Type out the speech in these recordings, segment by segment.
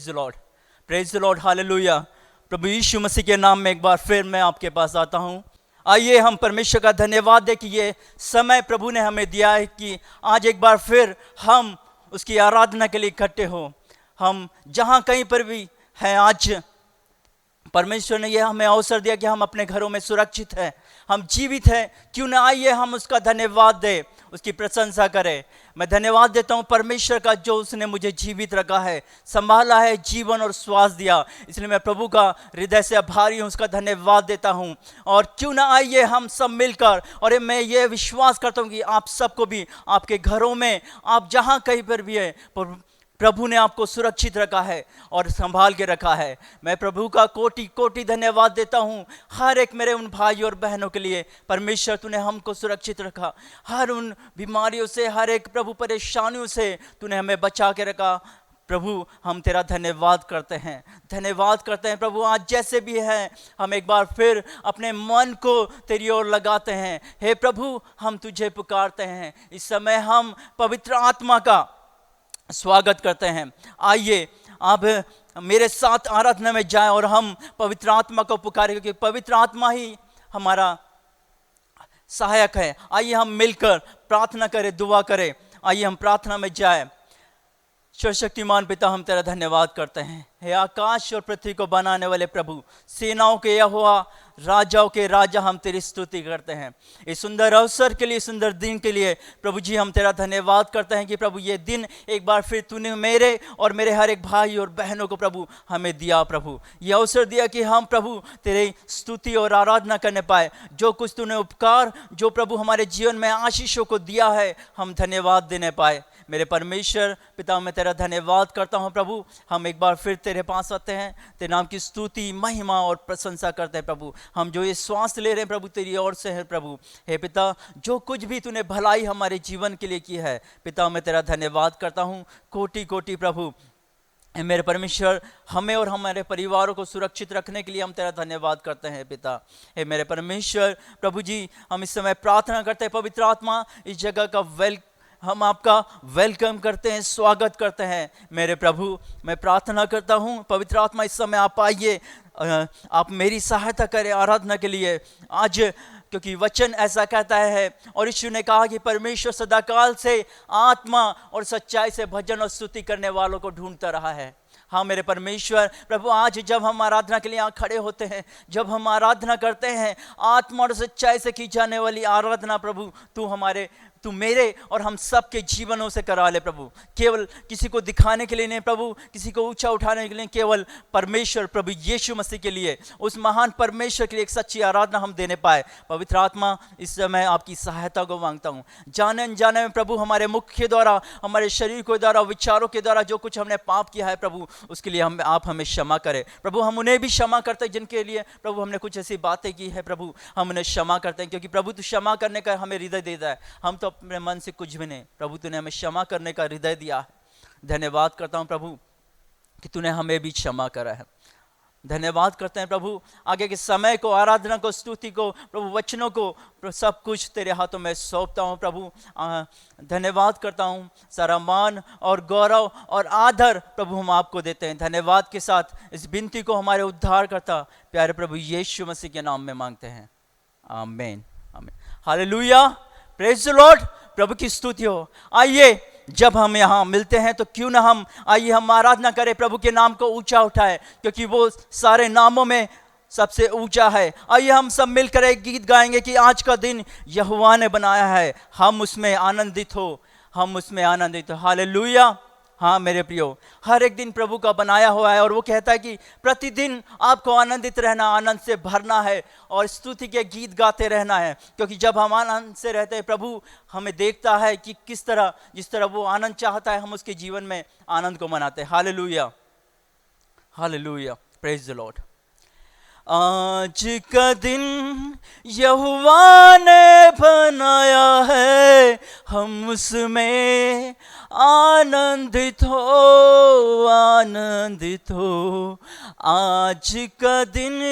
Praise the lord, praise the lord, hallelujah. प्रभु यीशु मसीह के नाम में एक बार फिर मैं आपके पास आता हूँ। आइए हम परमेश्वर का धन्यवाद दें कि ये समय प्रभु ने हमें दिया है कि आज एक बार फिर हम उसकी आराधना के लिए इकट्ठे हो। हम जहाँ कहीं पर भी हैं, आज परमेश्वर ने यह हमें अवसर दिया कि हम अपने घरों में सुरक्षित हैं, हम जीवित हैं। क्यों ना आइए हम उसका धन्यवाद दें, उसकी प्रशंसा करें। मैं धन्यवाद देता हूँ परमेश्वर का, जो उसने मुझे जीवित रखा है, संभाला है, जीवन और श्वास दिया। इसलिए मैं प्रभु का हृदय से आभारी हूँ, उसका धन्यवाद देता हूँ। और क्यों ना आइए हम सब मिलकर, और मैं ये विश्वास करता हूँ कि आप सबको भी आपके घरों में, आप जहाँ कहीं पर भी है, प्रभु ने आपको सुरक्षित रखा है और संभाल के रखा है। मैं प्रभु का कोटि कोटि धन्यवाद देता हूँ हर एक मेरे उन भाई और बहनों के लिए। परमेश्वर तूने हमको सुरक्षित रखा, हर उन बीमारियों से, हर एक प्रभु परेशानियों से तूने हमें बचा के रखा। प्रभु हम तेरा धन्यवाद करते हैं, धन्यवाद करते हैं प्रभु। आज जैसे भी हैं, हम एक बार फिर अपने मन को तेरी ओर लगाते हैं। हे प्रभु, हम तुझे पुकारते हैं। इस समय हम पवित्र आत्मा का स्वागत करते हैं। आइए अब मेरे साथ आराधना में जाएं और हम पवित्र आत्मा को पुकारें, क्योंकि पवित्र आत्मा ही हमारा सहायक है। आइए हम मिलकर प्रार्थना करें, दुआ करें। आइए हम प्रार्थना में जाएं। सर्वशक्तिमान पिता, हम तेरा धन्यवाद करते हैं। हे आकाश और पृथ्वी को बनाने वाले प्रभु, सेनाओं के यहोवा, राजाओं के राजा, हम तेरी स्तुति करते हैं इस सुंदर अवसर के लिए, सुंदर दिन के लिए। प्रभु जी हम तेरा धन्यवाद करते हैं कि प्रभु ये दिन एक बार फिर तूने मेरे और मेरे हर एक भाई और बहनों को प्रभु हमें दिया। प्रभु ये अवसर दिया कि हम प्रभु तेरी स्तुति और आराधना करने पाए। जो कुछ तूने उपकार, जो प्रभु हमारे जीवन में आशीषों को दिया है, हम धन्यवाद देने पाए। मेरे परमेश्वर पिता, मैं तेरा धन्यवाद करता हूँ प्रभु। हम एक बार फिर तेरे पास आते हैं, तेरे नाम की स्तुति, महिमा और प्रशंसा करते हैं प्रभु। हम जो ये श्वास ले रहे हैं प्रभु, तेरी ओर से है प्रभु। हे पिता, जो कुछ भी तूने भलाई हमारे जीवन के लिए की है पिता, मैं तेरा धन्यवाद करता हूँ। कोटि कोटि प्रभु मेरे परमेश्वर, हमें और हमारे परिवारों को सुरक्षित रखने के लिए हम तेरा धन्यवाद करते हैं पिता। हे मेरे परमेश्वर प्रभु जी, हम इस समय प्रार्थना करते हैं, पवित्र आत्मा इस जगह का हम आपका वेलकम करते हैं, स्वागत करते हैं। मेरे प्रभु, मैं प्रार्थना करता हूँ पवित्र आत्मा इस समय आप आइए, आप मेरी सहायता करें आराधना के लिए आज, क्योंकि वचन ऐसा कहता है और यीशु ने कहा कि परमेश्वर सदाकाल से आत्मा और सच्चाई से भजन और स्तुति करने वालों को ढूंढता रहा है। हाँ मेरे परमेश्वर प्रभु, आज जब हम आराधना के लिए यहाँ खड़े होते हैं, जब हम आराधना करते हैं, आत्मा और सच्चाई से की जाने वाली आराधना प्रभु, तू मेरे और हम सब के जीवनों से करा ले प्रभु। केवल किसी को दिखाने के लिए नहीं प्रभु, किसी को ऊंचा उठाने के लिए, केवल परमेश्वर प्रभु यीशु मसीह के लिए, उस महान परमेश्वर के लिए एक सच्ची आराधना हम देने पाए। पवित्र आत्मा इस समय आपकी सहायता को मांगता हूँ। जाने अनजाने में प्रभु, हमारे मुख के द्वारा, हमारे शरीर के द्वारा, विचारों के द्वारा जो कुछ हमने पाप किया है प्रभु, उसके लिए आप हमें क्षमा करें प्रभु। हम उन्हें भी क्षमा करते हैं जिनके लिए प्रभु हमने कुछ ऐसी बातें की है प्रभु, हम उन्हें क्षमा करते हैं, क्योंकि प्रभु तू क्षमा करने का हमें हृदय देता है। हम तो अपने मन से कुछ भी नहीं, प्रभु तूने हमें क्षमा करने का हृदय दिया है। धन्यवाद करता हूं प्रभु कि तूने हमें भी क्षमा करा है। धन्यवाद करते हैं प्रभु, आगे के समय को, आराधना को, स्तुति को प्रभु, वचनों को, सब कुछ तेरे हाथों में सौंपता हूं प्रभु। धन्यवाद करता हूं, सारा मान और गौरव और आदर प्रभु हम आपको देते हैं। धन्यवाद के साथ इस विनती को हमारे उद्धार करता प्यारे प्रभु यीशु मसीह के नाम में मांगते हैं, आमीन, आमीन, हालेलुया, प्रेज द लॉर्ड। प्रभु की स्तुति हो। आइए जब हम यहाँ मिलते हैं तो क्यों ना आइए हम आराधना करें, प्रभु के नाम को ऊंचा उठाए, क्योंकि वो सारे नामों में सबसे ऊंचा है। आइए हम सब मिलकर एक गीत गाएंगे कि आज का दिन यहोवा ने बनाया है, हम उसमें आनंदित हो, हम उसमें आनंदित हो। हालेलुया। हाँ मेरे प्रियो, हर एक दिन प्रभु का बनाया हुआ है और वो कहता है कि प्रतिदिन आपको आनंदित रहना, आनंद से भरना है और स्तुति के गीत गाते रहना है, क्योंकि जब हम आनंद से रहते हैं प्रभु हमें देखता है कि किस तरह, जिस तरह वो आनंद चाहता है, हम उसके जीवन में आनंद को मनाते हैं। Hallelujah, hallelujah, praise the Lord. आज का दिन यहोवा ने बनाया है, हम उसमें आनंदित हो, आनंदित हो। आज का दिन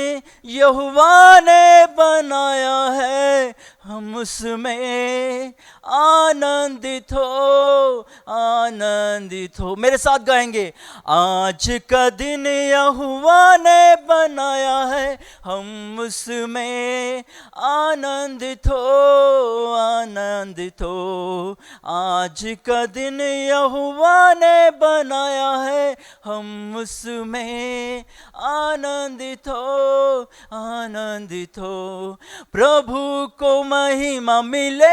यहोवा ने बनाया है, हम उसमें आनंदित हो, आनंदित हो। मेरे साथ गाएंगे। आज का दिन यहोवा ने बनाया है, हम उसमें आनंदित हो, आनंदित हो। आज का दिन यहोवा ने बनाया है, हम उसमें आनंदित हो, आनंदित हो। प्रभु को महिमा मिले,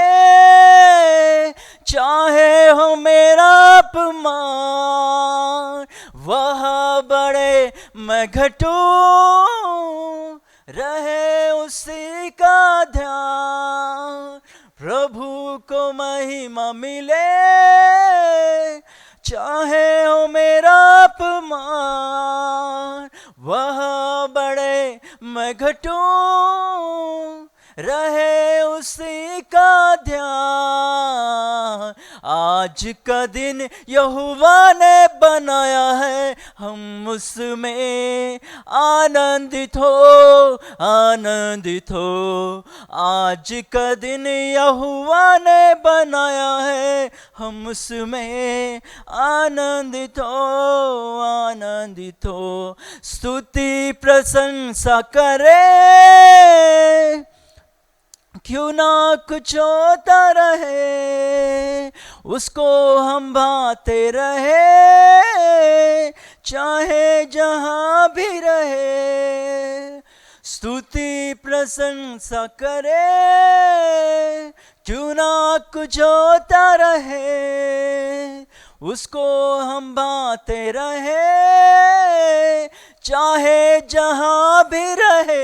चाहे हो मेरा अपमान, वह बड़े मैं घटूं, रहे उसी का ध्यान। प्रभु को महिमा मिले, चाहे हो मेरा अपमान, वह बड़े मैं घटूं, रहे उसी का ध्यान। आज का दिन यहोवा ने बनाया है, हम उसमें आनंदित हो, आनंदित हो। आज का दिन यहोवा ने बनाया है, हम उसमें आनंदित हो, आनंदित हो। स्तुति प्रशंसा करे, क्यों ना कुछ होता रहे, उसको हम भाते रहे, चाहे जहां भी रहे। स्तुति प्रशंसा करे, क्यों ना कुछ होता रहे, उसको हम भाते रहे, चाहे जहां भी रहे।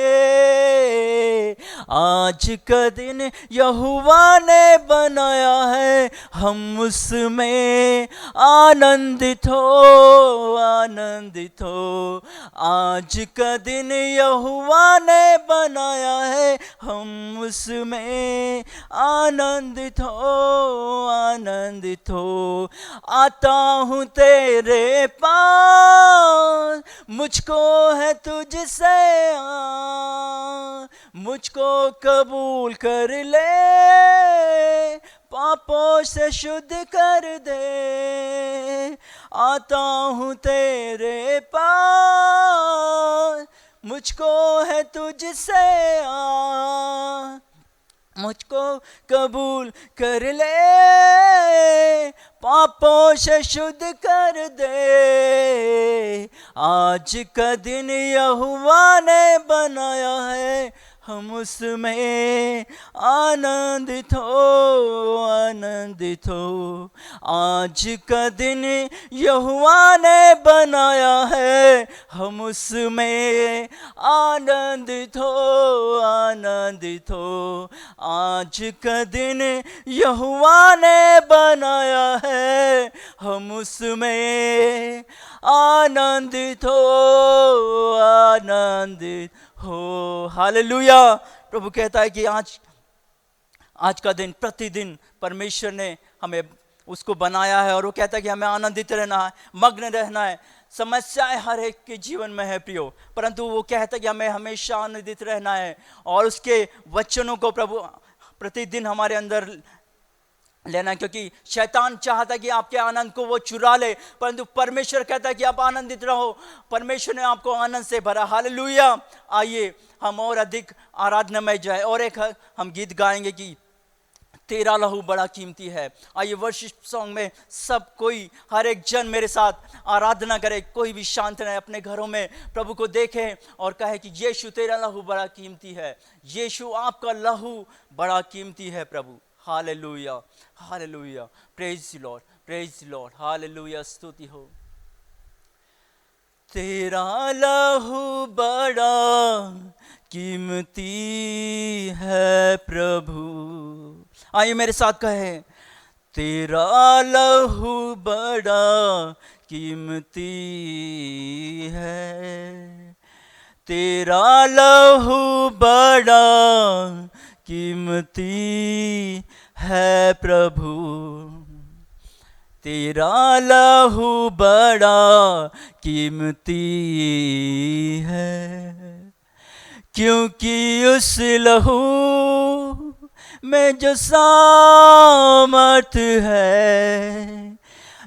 आज का दिन यहोवा ने बनाया है, हम उसमें आनंदित हो, आनंदित हो। आज का दिन यहोवा ने बनाया है, हम उसमें आनंदित हो, आनंदित हो। आता हूँ तेरे पास, मुझको है तुझसे मुझको कबूल कर ले, पापों से शुद्ध कर दे। आता हूँ तेरे पास, मुझको है तुझसे मुझको कबूल कर ले, पापों से शुद्ध कर दे। आज का दिन यहोवा ने बनाया है, हम उसमें आनंदित हो, आनंदित हो। आज का दिन यहोवा ने बनाया है, हम उसमें आनंदित हो, आनंदित हो। आज का दिन यहोवा ने बनाया है, हम उसमें आनंदित हो, आनंदित हो। हालेलुया। प्रभु कहता है कि आज का दिन, प्रतिदिन परमेश्वर ने हमें उसको बनाया है, और वो कहता है कि हमें आनंदित रहना है, मग्न रहना है। समस्याएं हर एक के जीवन में है प्रियो, परंतु वो कहता है कि हमें हमेशा आनंदित रहना है, और उसके वचनों को प्रभु प्रतिदिन हमारे अंदर लेना, क्योंकि शैतान चाहता है कि आपके आनंद को वो चुरा ले, परंतु परमेश्वर कहता है कि आप आनंदित रहो। परमेश्वर ने आपको आनंद से भरा। हालेलुया। आइए हम और अधिक आराधनामय जाए, और एक हम गीत गाएंगे कि तेरा लहू बड़ा कीमती है। आइए वर्शिप सॉन्ग में सब कोई, हर एक जन मेरे साथ आराधना करे, कोई भी शांत रहे, अपने घरों में प्रभु को देखें और कहे कि यीशु तेरा लहू बड़ा कीमती है, यीशु आपका लहू बड़ा कीमती है प्रभु। Hallelujah, hallelujah. Praise the lord, praise the lord. Hallelujah, स्तुति हो। तेरा लहू बड़ा कीमती है प्रभु। आइए मेरे साथ कहे, तेरा लहू बड़ा कीमती है, तेरा लहू बड़ा कीमती है प्रभु, तेरा लहू बड़ा कीमती है। क्योंकि उस लहू में जो सामर्थ है,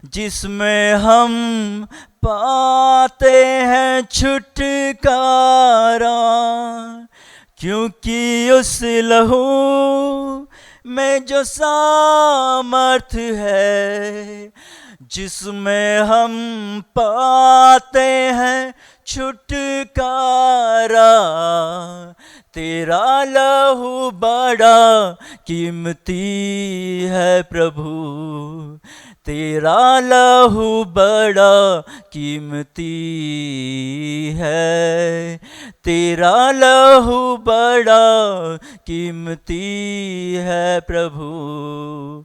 जिसमें हम पाते हैं छुटकारा, क्योंकि उस लहू में जो सामर्थ है, जिसमें हम पाते हैं छुटकारा। तेरा लहू बड़ा कीमती है प्रभु, तेरा लहू बड़ा कीमती है, तेरा लहू बड़ा कीमती है प्रभु,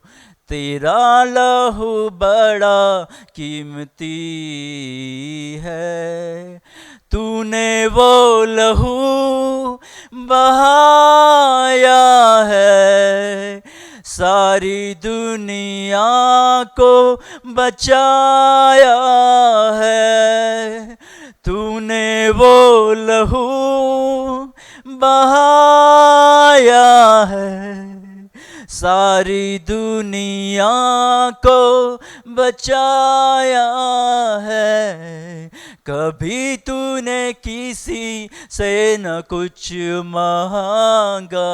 तेरा लहू बड़ा कीमती है। तूने वो लहू बहाया है, सारी दुनिया को बचाया है। तूने वो लहू बहाया है, सारी दुनिया को बचाया है। कभी तूने किसी से न कुछ मांगा,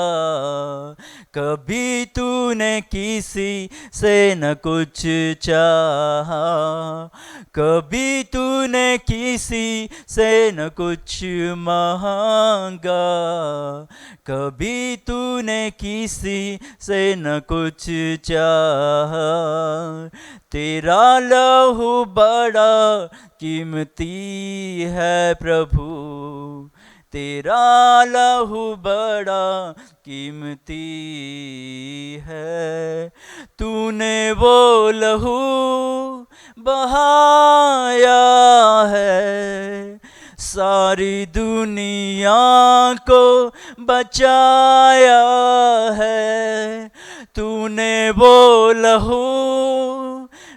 कभी तूने किसी से न कुछ चाहा, कभी तूने किसी से न कुछ मांगा, कभी तूने किसी से न कुछ चाहा। तेरा लहू बड़ा कीमती है प्रभु, तेरा लहू बड़ा कीमती है। तूने वो लहू बहाया है, सारी दुनिया को बचाया है। तूने वो लहू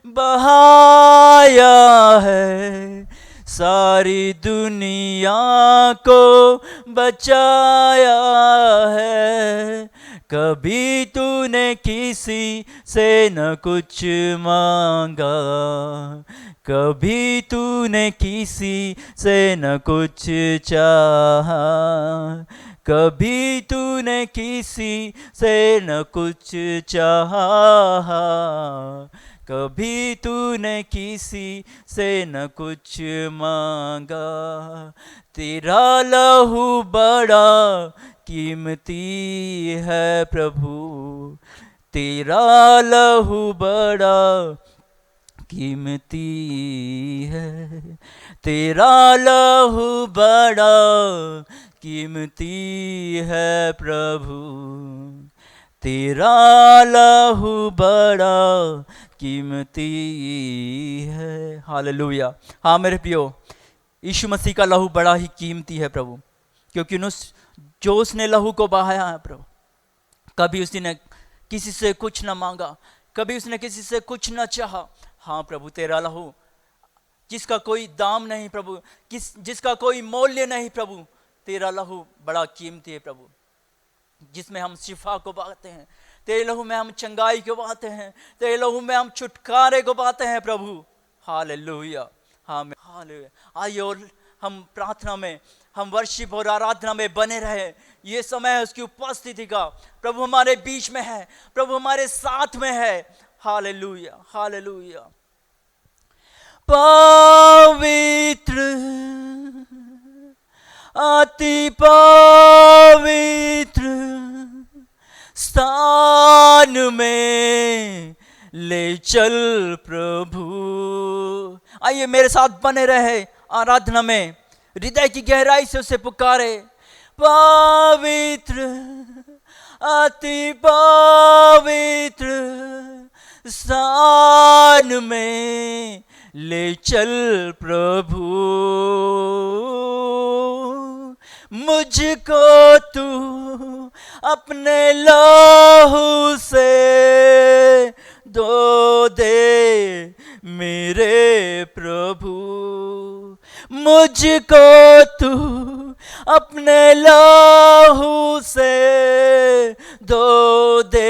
बहाया है, सारी दुनिया को बचाया है। कभी तूने किसी से न कुछ मांगा, कभी तूने किसी से न कुछ चाहा, कभी तूने किसी से न कुछ चाहा, कभी तूने किसी से न कुछ मांगा। तेरा लहू बड़ा कीमती है प्रभु, तेरा लहू बड़ा कीमती है, तेरा लहू बड़ा कीमती है प्रभु, तेरा लहू बड़ा कीमती है। हालेलुया। हाँ मेरे प्रियो, यीशु मसीह का लहू बड़ा ही कीमती है प्रभु, क्योंकि जो उसने लहू को बहाया है प्रभु, कभी उसने किसी से कुछ न मांगा, कभी उसने किसी से कुछ न चाहा। हाँ प्रभु, तेरा लहू जिसका कोई दाम नहीं प्रभु, जिसका कोई मूल्य नहीं प्रभु, तेरा लहू बड़ा कीमती है प्रभु, जिसमें हम शिफा को पाते हैं, तेरे लहू में हम चंगाई को पाते हैं, तेरे लहू में हम छुटकारे को पाते हैं प्रभु। हालेलुया। हाँ हालेलुया। आइए और हम प्रार्थना में, हम वर्शिप और आराधना में बने रहे। ये समय है उसकी उपस्थिति का। प्रभु हमारे बीच में है, प्रभु हमारे साथ में है। Hallelujah, hallelujah. पवित्र, अति पवित्र स्थान में ले चल प्रभु। आइए मेरे साथ बने रहे आराधना में, हृदय की गहराई से उसे पुकारे। पवित्र, अति पवित्र स्थान में ले चल प्रभु। मुझको तू अपने लहू से धो दे मेरे प्रभु। मुझको तू अपने लहू से धो दे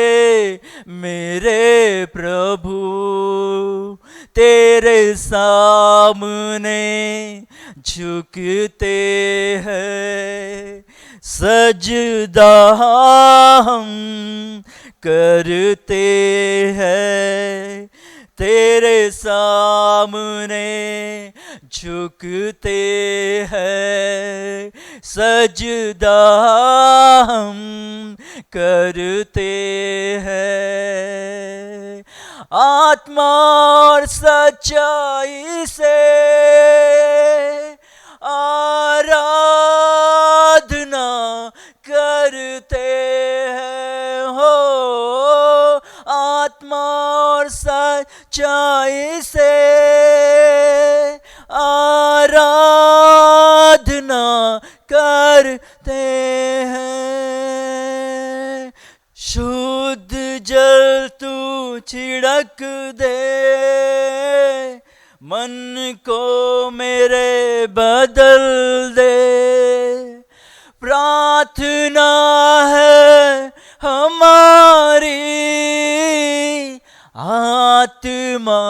सजदा हम करते हैं, तेरे सामने झुकते हैं, सजदा हम करते हैं। आत्मा और सच्चाई से आराधना करते हैं, हो आत्मा और सच्चाई से आराधना करते हैं। शुद्ध जल तू छिड़क दे, मन को मेरे बदल दे। प्रार्थना है हमारी, आत्मा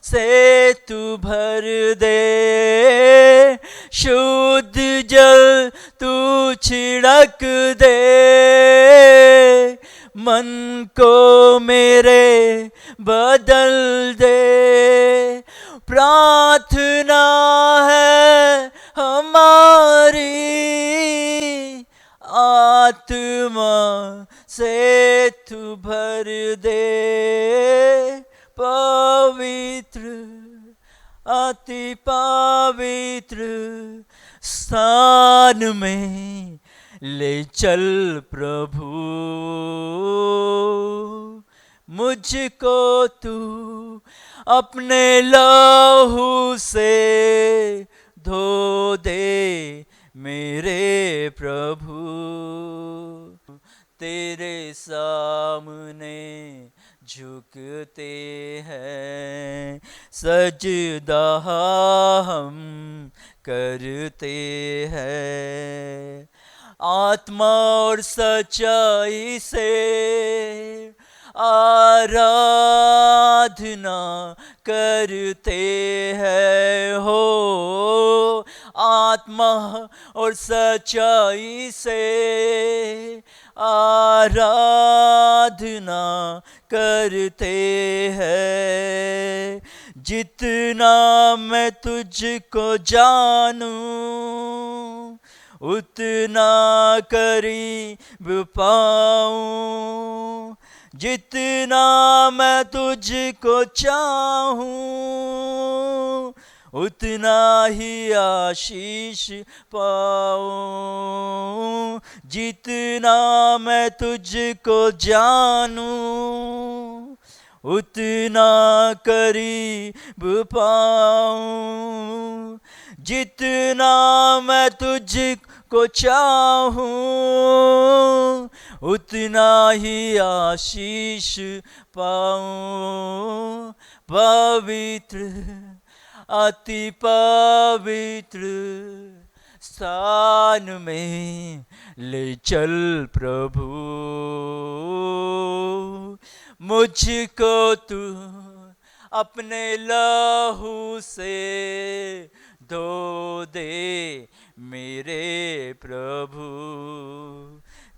से तू भर दे। शुद्ध जल तू छिड़क दे, मन को मेरे बदल दे। प्रार्थना है हमारी, आत्मा से तू भर दे। पवित्र अति पवित्र स्थान में ले चल प्रभु, मुझको तू अपने लहू से धो दे मेरे प्रभु। तेरे सामने झुकते हैं, सजदा हम करते हैं। आत्मा और सच्चाई से आराधना करते हैं, हो आत्मा और सच्चाई से आराधना करते हैं। जितना मैं तुझको जानूं, उतना करीब पाऊं। जितना मैं तुझको चाहूं, उतना ही आशीष पाऊं। जितना मैं तुझको जानूं, उतना करीब पाऊं। जितना मैं तुझको चाहूं, उतना ही आशीष पाऊं। पवित्र अति पवित्र स्थान में ले चल प्रभु, मुझको तू अपने लहू से धो दे मेरे प्रभु।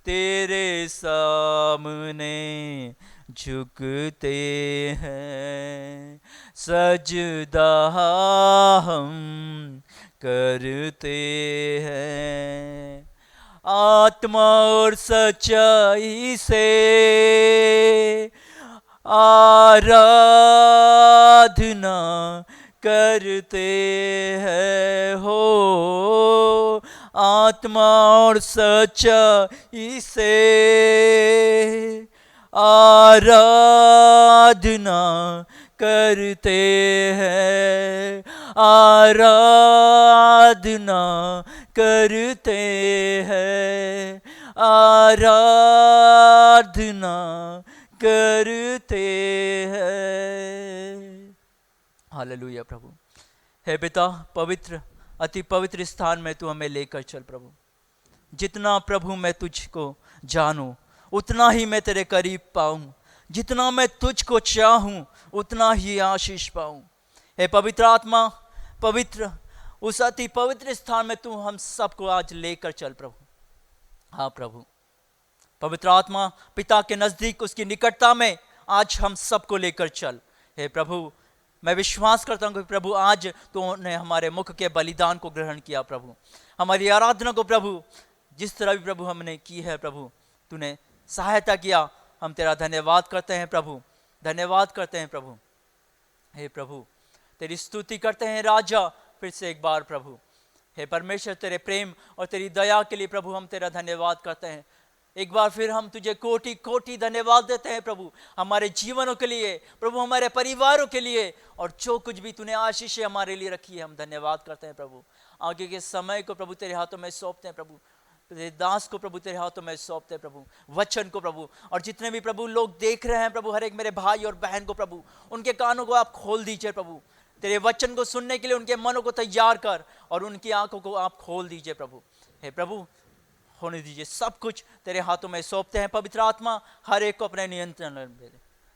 तेरे सामने झुकते हैं, सजदा हम करते हैं। आत्मा और सच्चाई से आराधना करते हैं, हो आत्मा और सच्चाई से आराधना करते हैं। आराधना करते हैं, आराधना करते हैं। हालेलुया प्रभु। हे पिता, पवित्र अति पवित्र स्थान में तू हमें लेकर चल प्रभु। जितना प्रभु मैं तुझको जानूं, उतना ही मैं तेरे करीब पाऊं। जितना मैं तुझको चाहूं, उतना ही आशीष पाऊं। हे पवित्र आत्मा, पवित्र उस अति पवित्र स्थान में तू हम सबको आज लेकर चल प्रभु। हाँ प्रभु, पवित्र आत्मा पिता के नज़दीक उसकी निकटता में आज हम सबको लेकर चल। हे प्रभु, मैं विश्वास करता हूँ कि प्रभु आज तूने हमारे मुख के बलिदान को ग्रहण किया प्रभु, हमारी आराधना को प्रभु जिस तरह भी प्रभु हमने की है प्रभु, तूने सहायता किया। हम तेरा धन्यवाद करते हैं प्रभु, धन्यवाद करते हैं प्रभु। हे प्रभु, तेरी स्तुति करते हैं राजा फिर से एक बार प्रभु। हे परमेश्वर, तेरे प्रेम और तेरी दया के लिए प्रभु हम तेरा धन्यवाद करते हैं। एक बार फिर हम तुझे कोटि कोटि धन्यवाद देते हैं प्रभु, हमारे जीवनों के लिए प्रभु, हमारे परिवारों के लिए, और जो कुछ भी तूने आशीषें हमारे लिए रखी है हम धन्यवाद करते हैं प्रभु। आगे के समय को प्रभु तेरे हाथों में सौंपते हैं प्रभु, तेरे दास को प्रभु तेरे हाथों में सौंपते हैं प्रभु, वचन को प्रभु, और जितने भी प्रभु लोग देख रहे हैं प्रभु, हर एक मेरे भाई और बहन को प्रभु, उनके कानों को आप खोल दीजिए प्रभु, तेरे वचन को सुनने के लिए उनके मनों को तैयार कर और उनकी आंखों को आप खोल दीजिए प्रभु। हे प्रभु, होने दीजिए, सब कुछ तेरे हाथों में सौंपते हैं। पवित्र आत्मा हर एक को अपने नियंत्रण में ले।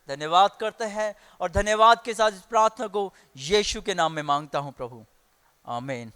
धन्यवाद करते हैं और धन्यवाद के साथ इस प्रार्थना को यीशु के नाम में मांगता हूं प्रभु, आमीन।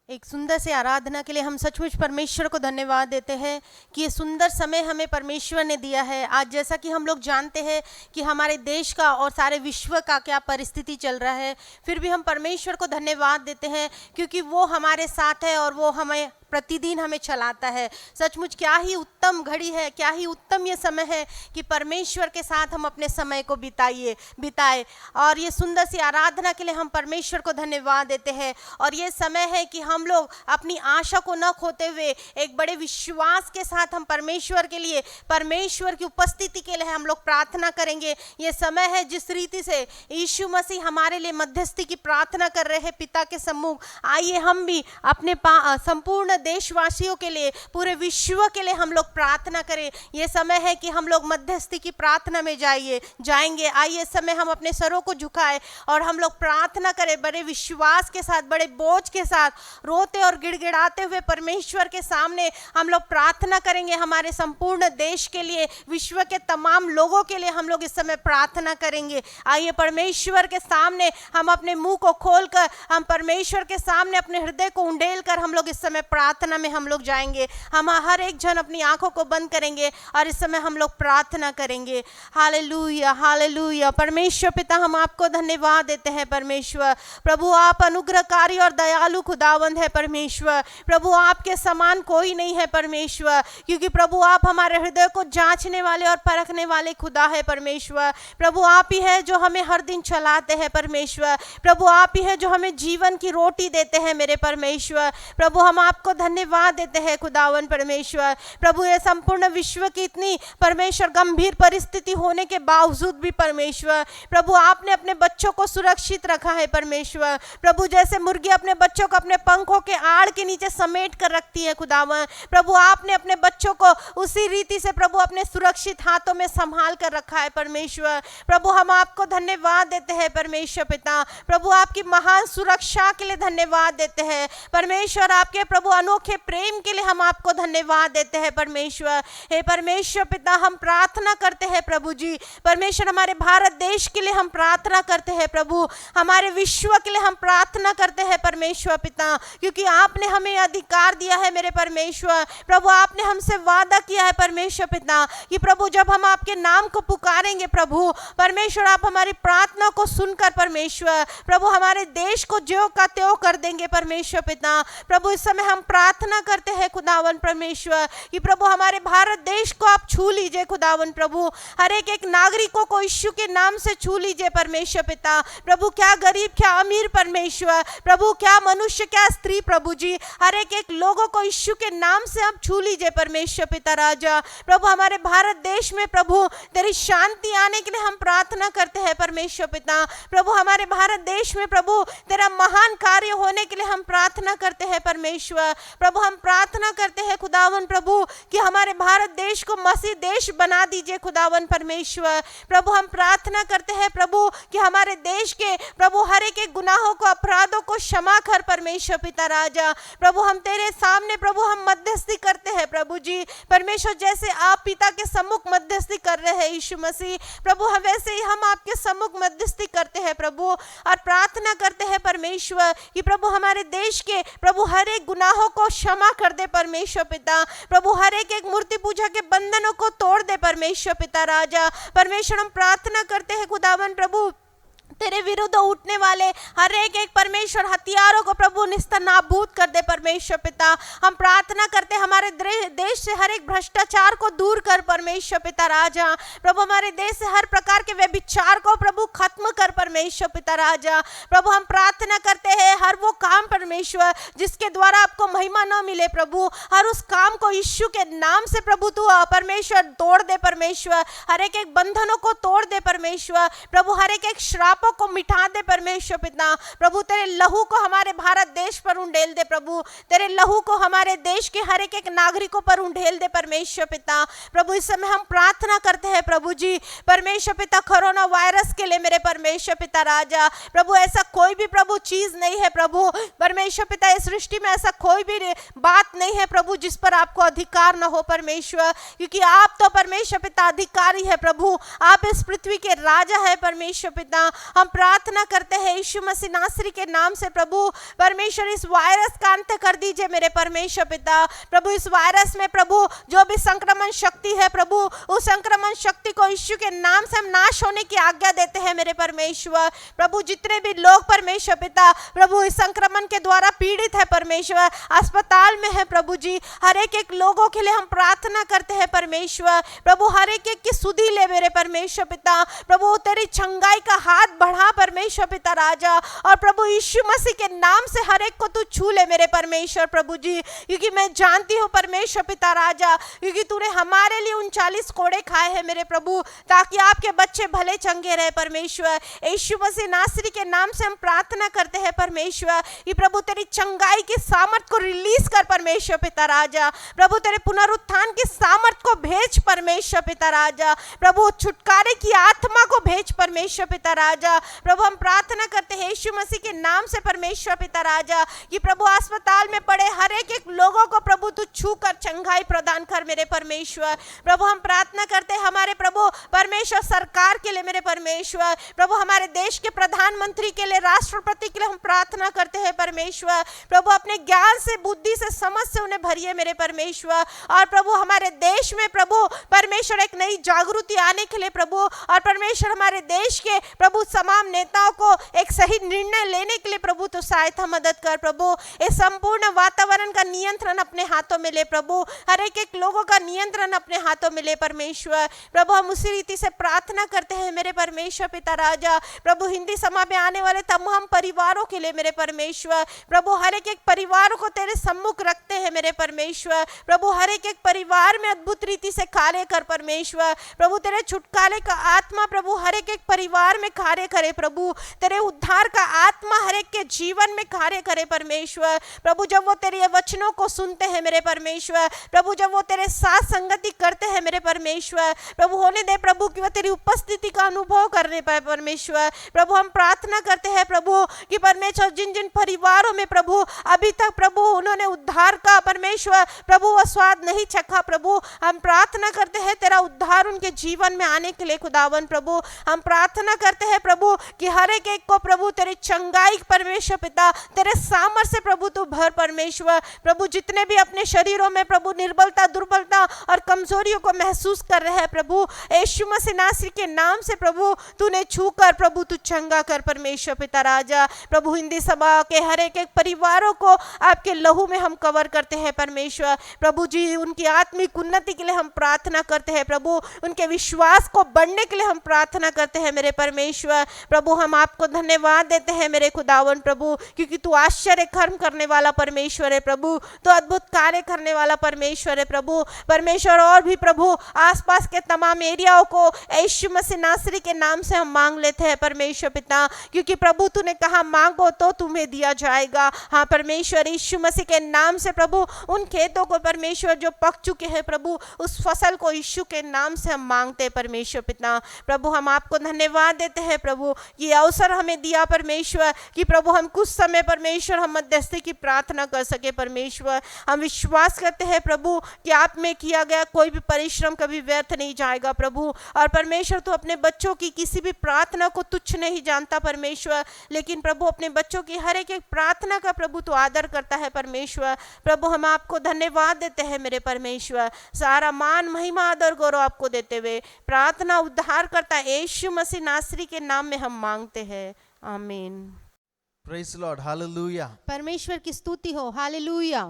एक सुंदर से आराधना के लिए हम सचमुच परमेश्वर को धन्यवाद देते हैं कि ये सुंदर समय हमें परमेश्वर ने दिया है। आज जैसा कि हम लोग जानते हैं कि हमारे देश का और सारे विश्व का क्या परिस्थिति चल रहा है, फिर भी हम परमेश्वर को धन्यवाद देते हैं क्योंकि वो हमारे साथ है और वो हमें प्रतिदिन हमें चलाता है। सचमुच क्या ही उत्तम घड़ी है, क्या ही उत्तम ये समय है कि परमेश्वर के साथ हम अपने समय को बिताए। और ये सुंदर सी आराधना के लिए हम परमेश्वर को धन्यवाद देते हैं। और ये समय है कि हम लोग अपनी आशा को न खोते हुए एक बड़े विश्वास के साथ हम परमेश्वर के लिए, परमेश्वर की उपस्थिति के लिए हम लोग प्रार्थना करेंगे। ये समय है जिस रीति से यीशु मसीह हमारे लिए मध्यस्थी की प्रार्थना कर रहे हैं पिता के सम्मुख, आइए हम भी अपने संपूर्ण देशवासियों के लिए, पूरे विश्व के लिए हम लोग प्रार्थना करें। ये समय है कि हम लोग मध्यस्थी की प्रार्थना में जाएंगे। आइए इस समय हम अपने सरों को झुकाएं और हम लोग प्रार्थना करें बड़े विश्वास के साथ, बड़े बोझ के साथ, रोते और गिड़गिड़ाते हुए परमेश्वर के सामने हम लोग प्रार्थना करेंगे। हमारे संपूर्ण देश के लिए, विश्व के तमाम लोगों के लिए हम लोग इस समय प्रार्थना करेंगे। आइए परमेश्वर के सामने हम अपने मुंह को खोलकर, हम परमेश्वर के सामने अपने हृदय को उंडेल कर हम लोग इस समय प्रार्थना में हम लोग जाएंगे। हम हर एक जन अपनी आंखों को बंद करेंगे और इस समय हम लोग प्रार्थना करेंगे। Hallelujah, hallelujah. परमेश्वर पिता, हम आपको धन्यवाद देते हैं परमेश्वर। प्रभु, आप अनुग्रहकारी और दयालु खुदावंद है परमेश्वर। प्रभु, आपके समान कोई नहीं है परमेश्वर, क्योंकि प्रभु आप हमारे हृदय को जांचने वाले और परखने वाले खुदा है परमेश्वर। प्रभु, आप ही है जो हमें हर दिन चलाते हैं परमेश्वर। प्रभु, आप ही है जो हमें जीवन की रोटी देते हैं मेरे परमेश्वर। प्रभु, हम आपको धन्यवाद देते हैं खुदावन परमेश्वर। प्रभु, ये संपूर्ण विश्व की इतनी परमेश्वर गंभीर परिस्थिति होने के बावजूद भी परमेश्वर, प्रभु आपने अपने बच्चों को सुरक्षित रखा है परमेश्वर। प्रभु, जैसे मुर्गी अपने बच्चों को अपने पंखों के आड़ के नीचे समेट कर रखती है खुदावन, प्रभु आपने अपने बच्चों को उसी रीति से प्रभु अपने सुरक्षित हाथों में संभाल कर रखा है परमेश्वर। प्रभु, हम आपको धन्यवाद देते हैं परमेश्वर पिता। प्रभु, आपकी महान सुरक्षा के लिए धन्यवाद देते हैं परमेश्वर। आपके प्रभु अनोखे प्रेम के लिए हम आपको धन्यवाद देते हैं परमेश्वर। हे परमेश्वर पिता, हम प्रार्थना करते हैं प्रभु जी परमेश्वर, हमारे भारत देश के लिए हम प्रार्थना करते हैं प्रभु, हमारे विश्व के लिए हम प्रार्थना करते हैं परमेश्वर पिता, क्योंकि आपने हमें अधिकार दिया है मेरे परमेश्वर। प्रभु, आपने हमसे वादा किया है परमेश्वर पिता कि प्रभु जब हम आपके नाम को पुकारेंगे प्रभु परमेश्वर, आप हमारी प्रार्थना को सुनकर परमेश्वर प्रभु हमारे देश को ज्यों का त्यों कर देंगे परमेश्वर पिता। प्रभु, इस समय हम प्रार्थना करते हैं खुदावन परमेश्वर कि प्रभु हमारे भारत देश को आप छू लीजिए खुदावन प्रभु, हर एक नागरिकों को यीशु के नाम से छू लीजिए परमेश्वर पिता। प्रभु, क्या गरीब क्या अमीर परमेश्वर, प्रभु क्या मनुष्य क्या स्त्री प्रभु जी, हर एक लोगों को यीशु के नाम से आप छू लीजिए परमेश्वर पिता राजा। प्रभु, हमारे भारत देश में प्रभु तेरी शांति आने के लिए हम प्रार्थना करते हैं परमेश्वर पिता। प्रभु, हमारे भारत देश में प्रभु तेरा महान कार्य होने के लिए हम प्रार्थना करते हैं परमेश्वर। प्रभु, हम प्रार्थना करते हैं खुदावन प्रभु कि हमारे भारत देश को मसीह देश बना दीजिए खुदावन परमेश्वर। प्रभु, हम प्रार्थना करते हैं प्रभु कि हमारे देश के प्रभु हर एक गुनाहों को, अपराधों को क्षमा कर परमेश्वर पिता राजा। प्रभु हम तेरे सामने प्रभु हम मध्यस्थी करते हैं प्रभु जी। परमेश्वर जैसे आप पिता के सम्मुख मध्यस्थी कर रहे हैं यीशु मसीह, प्रभु हम वैसे ही हम आपके सम्मुख मध्यस्थी करते हैं प्रभु, और प्रार्थना करते हैं परमेश्वर कि प्रभु हमारे देश के प्रभु हर एक गुनाहों को क्षमा कर दे परमेश्वर पिता। प्रभु हर एक मूर्ति पूजा के बंधनों को तोड़ दे परमेश्वर पिता राजा। परमेश्वर हम प्रार्थना करते हैं खुदावन प्रभु तेरे विरुद्ध उठने वाले हर एक परमेश्वर हथियारों को प्रभु निस्तनाबूद कर दे परमेश्वर पिता। हम प्रार्थना करते हमारे देश से हर एक भ्रष्टाचार को दूर कर परमेश्वर पिता राजा। प्रभु हमारे देश से हर प्रकार के व्यभिचार को प्रभु खत्म कर परमेश्वर पिता राजा। प्रभु हम प्रार्थना करते हैं हर वो काम परमेश्वर जिसके द्वारा आपको महिमा न मिले प्रभु, हर उस काम को यीशु के नाम से प्रभु तू परमेश्वर तोड़ दे परमेश्वर। हर एक बंधनों को तोड़ दे परमेश्वर प्रभु, हर एक श्रापों को मिटा दे परमेश्वर पिता। प्रभु तेरे लहू को हमारे भारत देश पर उंडेल दे प्रभु, तेरे लहू को हमारे देश के हर एक नागरिकों पर उंडेल दे परमेश्वर पिता। प्रभु इस समय हम प्रार्थना करते हैं प्रभु जी परमेश्वर पिता कोरोना वायरस के लिए मेरे परमेश्वर पिता राजा। प्रभु ऐसा कोई भी प्रभु चीज नहीं है प्रभु परमेश्वर पिता, इस सृष्टि में ऐसा कोई भी बात नहीं है प्रभु जिस पर आपको अधिकार न हो परमेश्वर, क्योंकि आप तो परमेश्वर पिता अधिकारी है प्रभु, आप इस पृथ्वी के राजा है परमेश्वर पिता। हम प्रार्थना करते हैं यीशु मसीह नासरी के नाम से प्रभु परमेश्वर इस वायरस का अंत कर दीजिए मेरे परमेश्वर पिता। प्रभु इस वायरस में प्रभु जो भी संक्रमण शक्ति है प्रभु, उस संक्रमण शक्ति को यीशु के नाम से हम नाश होने की आज्ञा देते हैं मेरे परमेश्वर। प्रभु जितने भी लोग परमेश्वर पिता प्रभु इस संक्रमण के द्वारा पीड़ित है परमेश्वर, अस्पताल में है प्रभु जी, हर एक लोगों के लिए हम प्रार्थना करते हैं परमेश्वर। प्रभु हर एक की सुधि ले मेरे परमेश्वर पिता। प्रभु तेरी छंगाई का हाथ बढ़ा परमेश्वर पिता राजा, और प्रभु यीशु मसीह के नाम से हर एक को तू छू ले मेरे परमेश्वर प्रभु जी, क्योंकि मैं जानती हूँ परमेश्वर पिता राजा, क्योंकि तूने हमारे लिए 39 कोड़े खाए हैं मेरे प्रभु, ताकि आपके बच्चे भले चंगे रहे परमेश्वर। यीशु मसीह नासरी के नाम से हम प्रार्थना करते हैं परमेश्वर कि प्रभु तेरी चंगाई की सामर्थ को रिलीज कर परमेश्वर पिता राजा। प्रभु तेरे पुनरुत्थान की सामर्थ को भेज परमेश्वर पिता राजा। प्रभु छुटकारे की आत्मा को भेज परमेश्वर पिता राजा। प्रभु हम प्रार्थना करते हैं यीशु मसीह के नाम से परमेश्वर पिता राजा कि प्रभु अस्पताल में पड़े हर एक लोगों को प्रभु तू छू कर चंगाई प्रदान कर मेरे परमेश्वर। प्रभु हम प्रार्थना करते हैं हमारे प्रभु परमेश्वर सरकार के लिए मेरे परमेश्वर। प्रभु हमारे देश के प्रधानमंत्री के लिए, राष्ट्रपति के लिए हम प्रार्थना करते हैं परमेश्वर। प्रभु अपने ज्ञान से, बुद्धि से, समझ से उन्हें भरिए मेरे परमेश्वर। और प्रभु हमारे देश में प्रभु परमेश्वर एक नई जागृति आने के लिए प्रभु, और परमेश्वर हमारे देश के प्रभु तमाम नेताओं को एक सही निर्णय लेने के लिए प्रभु तो सहायता मदद कर प्रभु। इस संपूर्ण वातावरण का नियंत्रण अपने हाथों में ले प्रभु, हर एक लोगों का नियंत्रण अपने हाथों में ले परमेश्वर। प्रभु हम उसी रीति से प्रार्थना करते हैं मेरे परमेश्वर पिता राजा। प्रभु हिंदी सभा में आने वाले तमाम परिवारों के लिए मेरे परमेश्वर, प्रभु हर एक परिवार को तेरे सम्मुख रखते हैं मेरे परमेश्वर। प्रभु हर एक परिवार में अद्भुत रीति से कार्य कर परमेश्वर। प्रभु तेरे छुटकारे का आत्मा प्रभु हर एक परिवार में कार्य करे प्रभु, तेरे उद्धार का आत्मा हर एक के जीवन में कार्य करे परमेश्वर। प्रभु जब वो तेरे वचनों को सुनते हैं मेरे परमेश्वर, प्रभु जब वो तेरे साथ संगति करते हैं मेरे परमेश्वर, प्रभु होने दे प्रभु कि वो तेरी उपस्थिति का अनुभव करने पाए परमेश्वर। प्रभु हम प्रार्थना करते हैं प्रभु कि परमेश्वर जिन जिन परिवारों में प्रभु अभी तक प्रभु उन्होंने उद्धार का परमेश्वर प्रभु वो स्वाद नहीं चखा प्रभु, हम प्रार्थना करते हैं तेरा उद्धार उनके जीवन में आने के लिए खुदावन प्रभु। हम प्रार्थना करते हैं प्रभु कि हर एक को प्रभु तेरी चंगाई परमेश्वर पिता, तेरे सामर्थ्य से प्रभु तू भर परमेश्वर। प्रभु जितने भी अपने शरीरों में प्रभु निर्बलता, दुर्बलता और कमजोरियों को महसूस कर रहे हैं प्रभु, यीशु मसीह नासरी के नाम से प्रभु तूने छू कर प्रभु तू चंगा कर परमेश्वर पिता राजा। प्रभु हिंदी सभा के हर एक परिवारों को आपके लहू में हम कवर करते हैं परमेश्वर। प्रभु जी उनकी आत्मिक उन्नति के लिए हम प्रार्थना करते हैं प्रभु, उनके विश्वास को बढ़ने के लिए हम प्रार्थना करते हैं मेरे परमेश्वर। प्रभु हम आपको धन्यवाद देते हैं मेरे खुदावन प्रभु, क्योंकि तू आश्चर्य कर्म करने वाला परमेश्वर है प्रभु, तो अद्भुत कार्य करने वाला परमेश्वर है प्रभु। परमेश्वर और भी प्रभु आसपास के तमाम एरियाओं को यीशु मसीह नासरी के नाम से हम मांग लेते हैं परमेश्वर पिता, क्योंकि प्रभु तूने कहा मांगो तो तुम्हें दिया जाएगा। हाँ परमेश्वर यीशु मसीह के नाम से प्रभु उन खेतों को परमेश्वर जो पक चुके हैं प्रभु, उस फसल को यीशु के नाम से हम मांगते हैं परमेश्वर पिता। प्रभु हम आपको धन्यवाद देते हैं प्रभु प्रभु ये अवसर हमें दिया परमेश्वर कि प्रभु हम कुछ समय परमेश्वर हम मध्यस्थी की प्रार्थना कर सके परमेश्वर। हम विश्वास करते हैं प्रभु कि आप में किया गया कोई भी परिश्रम कभी व्यर्थ नहीं जाएगा प्रभु। और परमेश्वर तू अपने बच्चों की किसी भी प्रार्थना को तुच्छ नहीं जानता परमेश्वर, लेकिन प्रभु अपने बच्चों की हर एक प्रार्थना का प्रभु तू आदर करता है परमेश्वर। प्रभु हम आपको धन्यवाद देते हैं मेरे परमेश्वर, सारा मान महिमा आदर गौरव आपको देते हुए प्रार्थना उद्धार करता यीशु मसीह नासरी के नाम में हम मांगते हैं, आमीन। Praise the Lord. Hallelujah. परमेश्वर की स्तुति हो, hallelujah.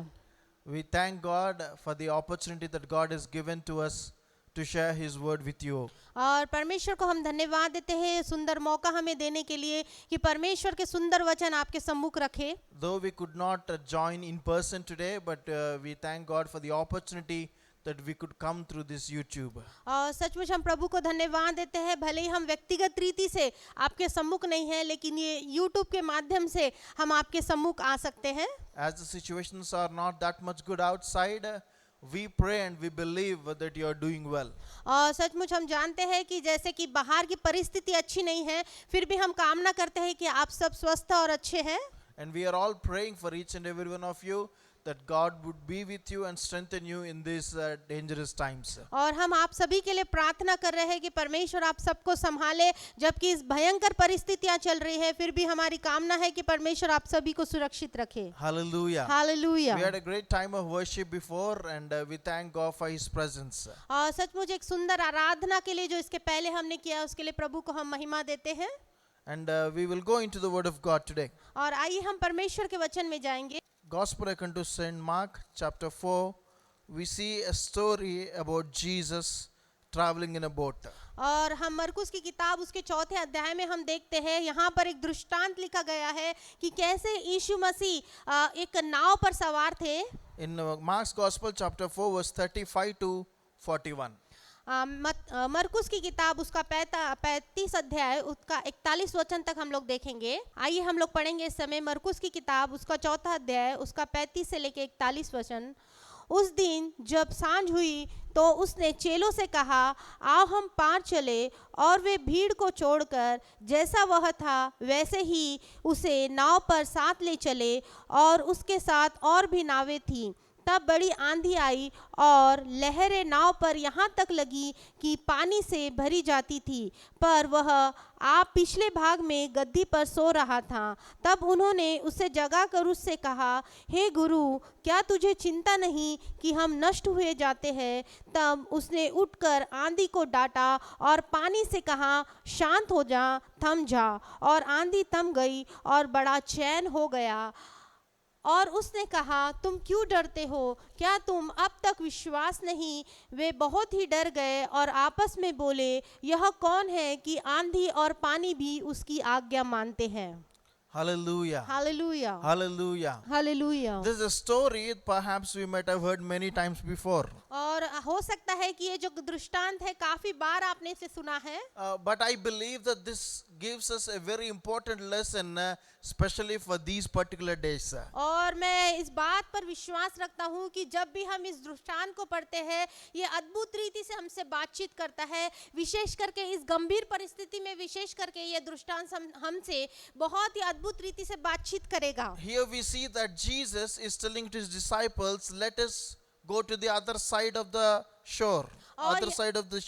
We thank God for the opportunity that God has given to us to share His word with you. और परमेश्वर को हम धन्यवाद देते हैं सुंदर मौका हमें देने के लिए कि परमेश्वर के सुंदर वचन आपके सम्मुख रखे। Though we could not join in person today, but we thank God for the opportunity that we could come through this YouTube. और सचमुच हम प्रभु को धन्यवाद देते हैं, भले ही हम व्यक्तिगत रीति से आपके सम्मुख नहीं हैं, लेकिन ये YouTube के माध्यम से हम आपके सम्मुख आ सकते हैं। As the situations are not that much good outside, we pray and we believe that you are doing well. और सचमुच हम जानते हैं कि जैसे कि बाहर की परिस्थिति अच्छी नहीं है, फिर भी हम कामना करते हैं कि आप सब स्वस्थ और अच्छे हैं। And we are all praying for each and every one of you that God would be with you and strengthen you in these dangerous times. और हम आप सभी के लिए प्रार्थना कर रहे हैं कि परमेश्वर आप सबको संभाले, जबकि इस भयंकर परिस्थितियां चल रही है, फिर भी हमारी कामना है कि परमेश्वर आप सभी को सुरक्षित रखे। Hallelujah. Hallelujah. We had a great time of worship before and we thank God for His presence. और सचमुच एक सुंदर आराधना के लिए जो इसके पहले हमने किया उसके लिए प्रभु को हम महिमा देते हैं। And we will go into the Word of God today. और आइए हम परमेश्वर के वचन में जाएंगे। Gospel according to Saint Mark chapter 4, we see a story about Jesus traveling in a boat. और हम मरकुस की किताब उसके 4थे अध्याय में हम देखते हैं, यहाँ पर एक दृष्टांत लिखा गया है कि कैसे यीशु मसीह एक नाव पर सवार थे। In Mark's Gospel chapter 4 verse 35 to 41. मरकुस की किताब उसका 35 अध्याय उसका 41 वचन तक हम लोग देखेंगे। आइए हम लोग पढ़ेंगे इस समय मरकुस की किताब उसका 4था अध्याय उसका 35 से लेके 41 वचन। उस दिन जब सांझ हुई तो उसने चेलों से कहा, आओ हम पार चले, और वे भीड़ को छोड़कर जैसा वह था वैसे ही उसे नाव पर साथ ले चले, और उसके साथ और भी नावें थीं। तब बड़ी आंधी आई और लहरें नाव पर यहाँ तक लगी कि पानी से भरी जाती थी, पर वह आप पिछले भाग में गद्दी पर सो रहा था। तब उन्होंने उसे जगाकर उससे कहा, हे गुरु, क्या तुझे चिंता नहीं कि हम नष्ट हुए जाते हैं? तब उसने उठकर आंधी को डांटा और पानी से कहा, शांत हो जा, थम जा। और आंधी थम गई और बड़ा चैन हो गया। और उसने कहा, तुम क्यों डरते हो? क्या तुम अब तक विश्वास नहीं? वे बहुत ही डर गए और आपस में बोले, यह कौन है कि आंधी और पानी भी उसकी आज्ञा मानते हैं। Hallelujah. Hallelujah. Hallelujah. Hallelujah. This is a story perhaps we might have heard many times before. और हो सकता है कि ये जो दृष्टांत है काफी बार आपने इसे सुना है। But I believe that this gives us a very important lesson, especially for these particular days. और मैं इस बात पर विश्वास रखता हूँ कि जब भी हम इस दृष्टांत को पढ़ते हैं, ये अद्भुत रीति से हमसे बातचीत करता है। विशेष करके इस गंभीर परिस्थिति में विशेष करके ये दृष्टांत हमसे बहुत ही अद्भुत रीति से बातचीत करेगा। Here we see that Jesus is telling to his disciples, let us go to the other side of the shore, other side of the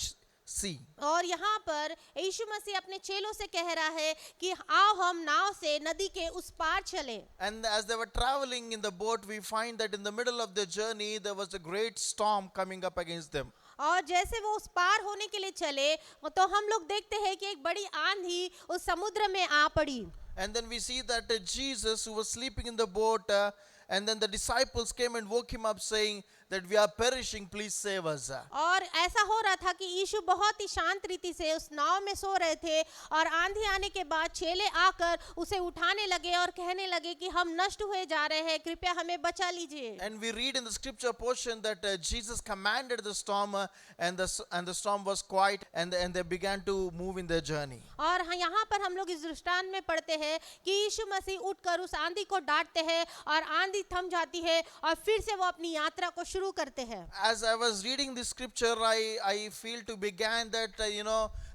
sea. और यहाँ पर यीशु मसीह अपने चेलों से कह रहा है कि आओ हम नाव से नदी के उस पार चले। And as they were traveling in the boat, we find that in the middle of the journey there was a great storm coming up against them. और जैसे वो उस पार होने के लिए चले तो हम लोग देखते हैं कि एक बड़ी आंधी उस समुद्र में आ पड़ी। And then we see that Jesus, who was sleeping in the boat, and then the disciples came and woke him up saying that we are perishing, please save us. और ऐसा हो रहा था कि यीशु बहुत ही शांत रीति से उस नाव में सो रहे थे, और आंधी आने के बाद चेले आकर उसे उठाने लगे और कहने लगे कि हम नष्ट हुए जा रहे हैं, कृपया हमें बचा लीजिए। And we read in the scripture portion that Jesus commanded the storm, and the storm was quiet, and they began to move in their journey. और यहाँ पर हम लोग इस दृष्टांत में पढ़ते हैं कि यीशु मसीह उठकर उस आंधी को डांटते हैं और आंधी थम जाती है, और फिर से वो अपनी यात्रा को शुरू करते हैं। As I was reading this scripture, I feel to began that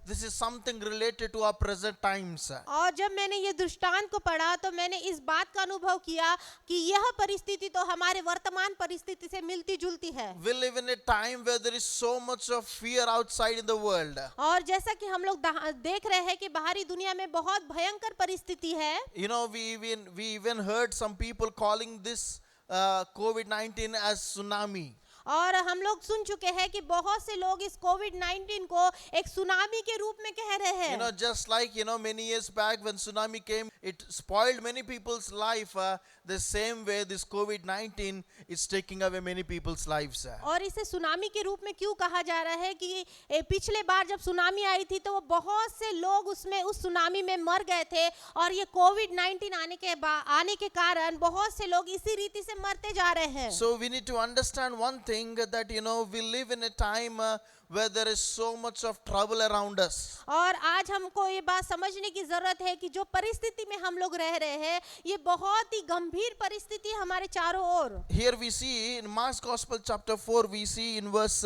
this is something related to our present times. और जब मैंने ये दृष्टांत को पढ़ा तो मैंने इस बात का अनुभव किया कि यह परिस्थिति तो हमारे वर्तमान परिस्थिति से मिलती जुलती है। We live in a time where there is so much of fear outside in the world. और जैसा कि हम लोग देख रहे हैं कि बाहरी दुनिया में बहुत भयंकर परिस्थिति है। You know, we even heard some people calling this COVID-19 as tsunami. और हम लोग सुन चुके हैं कि बहुत से लोग इस कोविड-19 को एक सुनामी के रूप में कह रहे हैं। You know, just like, many years back when tsunami came, it spoiled many people's life. The same way this COVID-19 is taking away many people's lives. और इसे सुनामी के रूप में क्यों कहा जा रहा है कि पिछले बार जब सुनामी आई थी तो वो बहुत से लोग उसमें उस सुनामी में मर गए थे, और ये कोविड-19 आने के कारण बहुत से लोग इसी रीति से मरते जा रहे हैं। So we need to understand one thing, that we live in a time where there is so much of trouble around us. और आज हमको ये बात समझने की जरूरत है कि जो परिस्थिति में हम लोग रह रहे हैं ये बहुत ही गंभीर परिस्थिति है हमारे चारों ओर। Here we see in Mark's Gospel chapter 4, we see in verse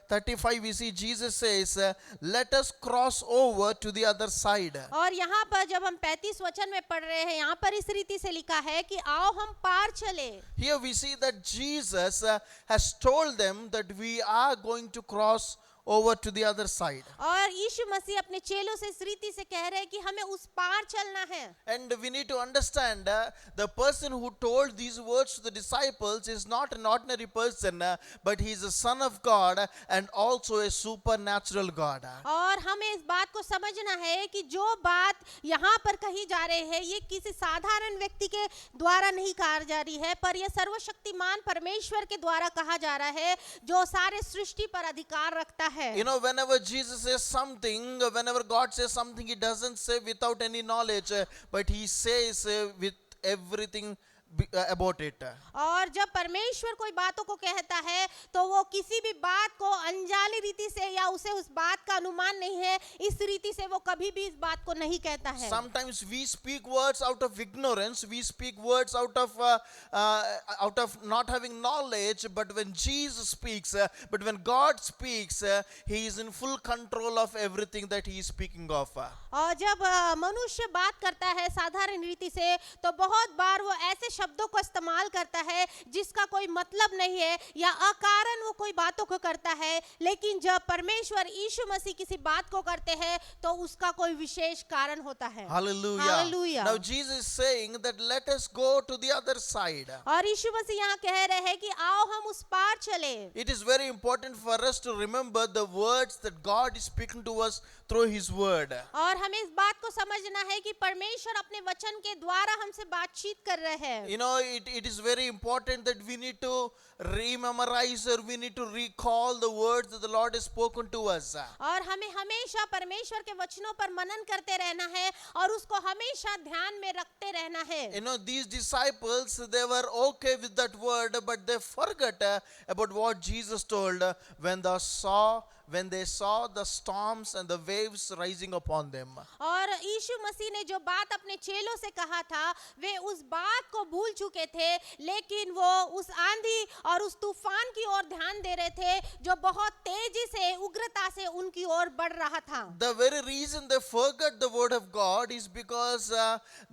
35, we see Jesus says, let us cross over to the other side. और यहाँ पर जब हम 35 वचन में पढ़ रहे हैं, यहाँ पर इस रीति से लिखा है कि आओ हम पार चले। Here we see that Jesus has told them that we are going to cross over to the other side. और यीशु मसीह अपने चेलों से इस रीति से कह रहे हैं कि हमें उस पार चलना है। And we need to understand the person who told these words to the disciples is not an ordinary person, but he is a son of God and also a supernatural God. और हमें इस बात को समझना है कि जो बात यहाँ पर कही जा रही है ये किसी साधारण व्यक्ति के द्वारा नहीं कहा जा रही है, पर यह सर्वशक्तिमान परमेश्वर के द्वारा कहा जा रहा है जो सारे सृष्टि पर अधिकार रखता है। Whenever Jesus says something, whenever God says something, he doesn't say without any knowledge, but he says with everything about it. और जब परमेश्वर कोई बातों को कहता है तो वो किसी भी बात को अनजानी रीति से या उसे उस बात का अनुमान नहीं है, इस रीति से वो कभी भी इस बात को नहीं कहता है। Sometimes we speak words out of ignorance, we speak words out of not having knowledge, but when Jesus speaks, but when God speaks, he is in full control of everything that he is speaking of. और जब मनुष्य बात करता है साधारण रीति से तो बहुत बार वो ऐसे शब्दों को इस्तेमाल करता है जिसका कोई मतलब नहीं है या अकारण वो कोई बातों को करता है, लेकिन जब परमेश्वर यीशु मसीह किसी बात को करते हैं तो उसका कोई विशेष कारण होता है। Hallelujah. Hallelujah. Now Jesus is saying that let us go to the other side. और यीशु मसीह यहाँ कह रहे हैं कि आओ हम उस पार चले। It is very important for us to remember the words that God is speaking to us through his word. और हमें इस बात को समझना है कि परमेश्वर अपने वचन के द्वारा हमसे बातचीत कर रहे हैं। It is very important that we need to rememorize or we need to recall the words that the Lord has spoken to us. और हमें हमेशा परमेश्वर के वचनों पर मनन करते रहना है और उसको हमेशा ध्यान में रखते रहना है। These disciples, they were okay with that word, but they forgot about what Jesus told when they saw the storms and the waves rising upon them. और यीशु मसीह ने जो बात अपने चेलों से कहा था वे उस बात को भूल चुके थे, लेकिन वो उस आंधी और उस तूफान की ओर ध्यान दे रहे थे जो बहुत तेजी से उग्रता से उनकी ओर बढ़ रहा था। The very reason they forgot the word of God is because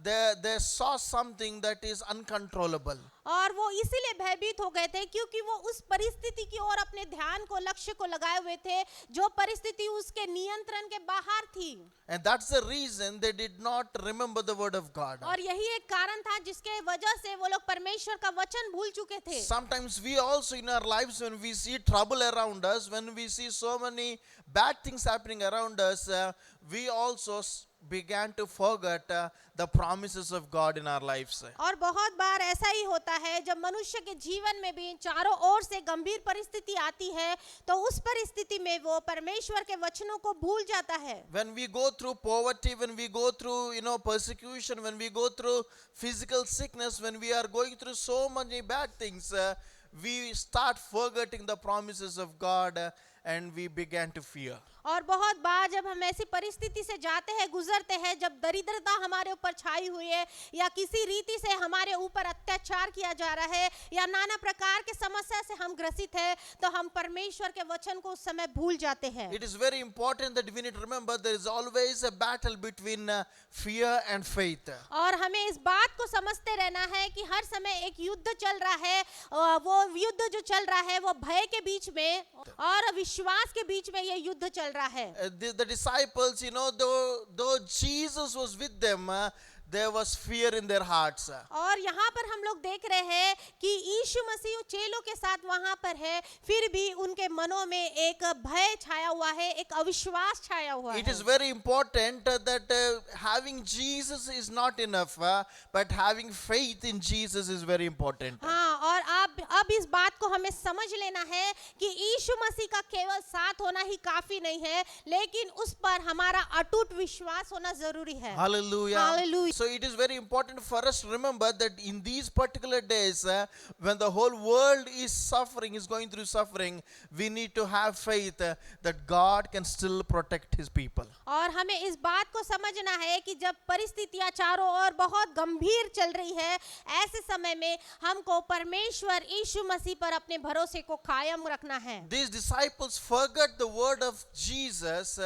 they saw something that is uncontrollable. और वो इसीलिए भयभीत हो गए थे क्योंकि वो उस परिस्थिति की ओर अपने ध्यान को लक्ष्य को लगाए हुए थे जो परिस्थिति उसके नियंत्रण के बाहर थी। And that's the reason they did not remember the word of God. और यही एक कारण था जिसके वजह से वो लोग परमेश्वर का वचन भूल चुके थे। Sometimes we also in our lives, when we see trouble around us, when we see so many bad things happening around us, we also began to forget the promises of God in our lives. और बहुत बार ऐसा ही होता है जब मनुष्य के जीवन में भी चारों ओर से गंभीर परिस्थिति आती है तो उस परिस्थिति में वो परमेश्वर के वचनों को भूल जाता है। When we go through poverty, when we go through persecution, when we go through physical sickness, when we are going through so many bad things, we start forgetting the promises of God and we began to fear. और बहुत बार जब हम ऐसी परिस्थिति से जाते हैं, गुजरते हैं, जब दरिद्रता हमारे ऊपर छाई हुई है या किसी रीति से हमारे ऊपर अत्याचार किया जा रहा है या नाना प्रकार के समस्या से हम ग्रसित हैं, तो हम परमेश्वर के वचन को उस समय भूल जाते हैं। It is very important that we need to remember there is always a battle between fear and faith. और हमें इस बात को समझते रहना है कि हर समय एक युद्ध चल रहा है, वो युद्ध जो चल रहा है वो भय के बीच में और विश्वास के बीच में ये युद्ध चल रहा है। The disciples, though Jesus was with them, there was fear in their hearts. और यहाँ पर हम लोग देख रहे हैं कि यीशु मसीह चेलों के साथ वहाँ पर है, फिर भी उनके मनों में एक भय छाया हुआ है, एक अविश्वास छाया हुआ It है। is very important that having Jesus is not enough, but having faith in Jesus is very important. हाँ, और अब इस बात को हमें समझ लेना है कि यीशु मसीह का केवल साथ होना ही काफी नहीं है, लेकिन उस पर हमारा अटूट विश्वास होना जरूरी है। Hallelujah. Hallelujah. So it is very important for us to remember that in these particular days, when the whole world is going through suffering, we need to have faith that God can still protect his people. और हमें इस बात को समझना है कि जब परिस्थितियां चारों ओर बहुत गंभीर चल रही है, ऐसे समय में हमको परमेश्वर यीशु मसीह पर अपने भरोसे को कायम रखना है। These disciples forgot the word of Jesus